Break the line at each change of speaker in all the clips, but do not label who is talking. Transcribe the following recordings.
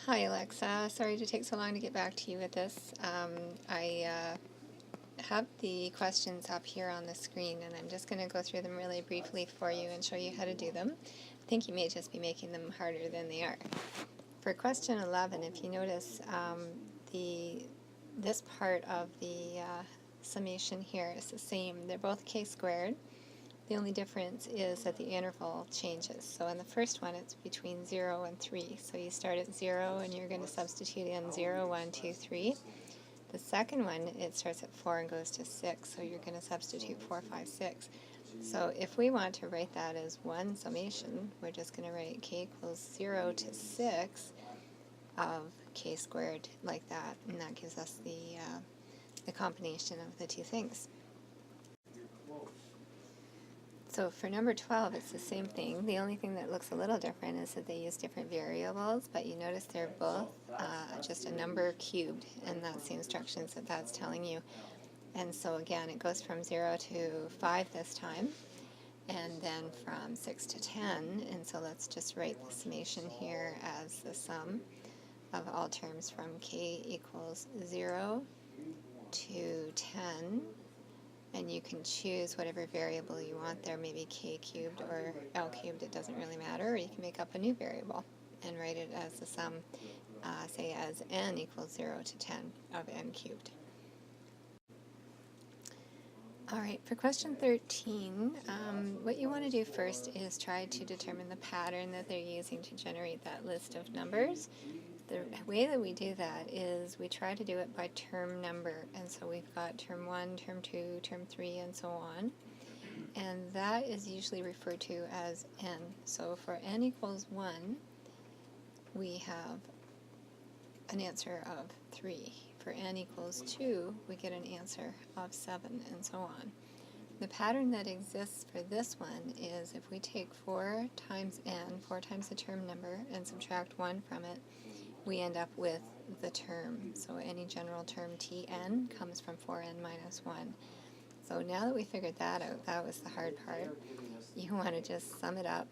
Hi Alexa, sorry to take so long to get back to you with this. I have the questions up here on the screen and I'm just going to go through them really briefly for you and show you how to do them. I think you may just be making them harder than they are. For question 11, if you notice, this part of the summation here is the same. They're both k-squared. The only difference is that the interval changes. So in the first one, it's between 0 and 3. So you start at 0 and you're going to substitute in 0, 1, 2, 3. The second one, it starts at 4 and goes to 6. So you're going to substitute 4, 5, 6. So if we want to write that as one summation, we're just going to write k equals 0 to 6 of k squared like that. And that gives us the combination of the two things. So for number 12, it's the same thing. The only thing that looks a little different is that they use different variables, but you notice they're both just a number cubed, and that's the instructions that that's telling you. And so again, it goes from 0 to 5 this time, and then from 6 to 10, and so let's just write the summation here as the sum of all terms from k equals 0 to 10. And you can choose whatever variable you want there, maybe k cubed or l cubed, it doesn't really matter, or you can make up a new variable and write it as the sum, say as n equals 0 to 10 of n cubed. Alright, for question 13, what you want to do first is try to determine the pattern that they're using to generate that list of numbers. The way that we do that is we try to do it by term number, and so we've got term 1, term 2, term 3, and so on, and that is usually referred to as n. So for n equals 1, we have an answer of 3. For n equals 2, we get an answer of 7, and so on. The pattern that exists for this one is if we take 4 times n, 4 times the term number, and subtract 1 from it, we end up with the term. So any general term Tn comes from 4n minus 1. So now that we figured that out, that was the hard part. You want to just sum it up,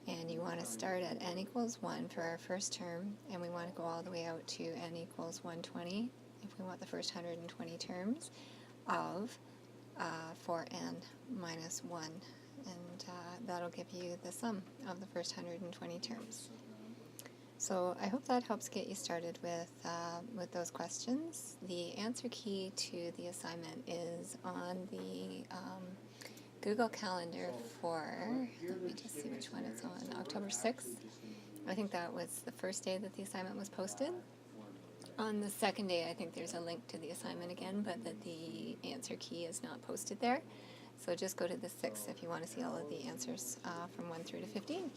and you want to start at n equals 1 for our first term, and we want to go all the way out to n equals 120 if we want the first 120 terms of 4n minus 1. And that'll give you the sum of the first 120 terms. So I hope that helps get you started with those questions. The answer key to the assignment is on the Google Calendar for, let me just see which one it's on, October 6th. I think that was the first day that the assignment was posted. On the second day, I think there's a link to the assignment again, but that the answer key is not posted there. So just go to the 6th if you want to see all of the answers from 1 through to 15.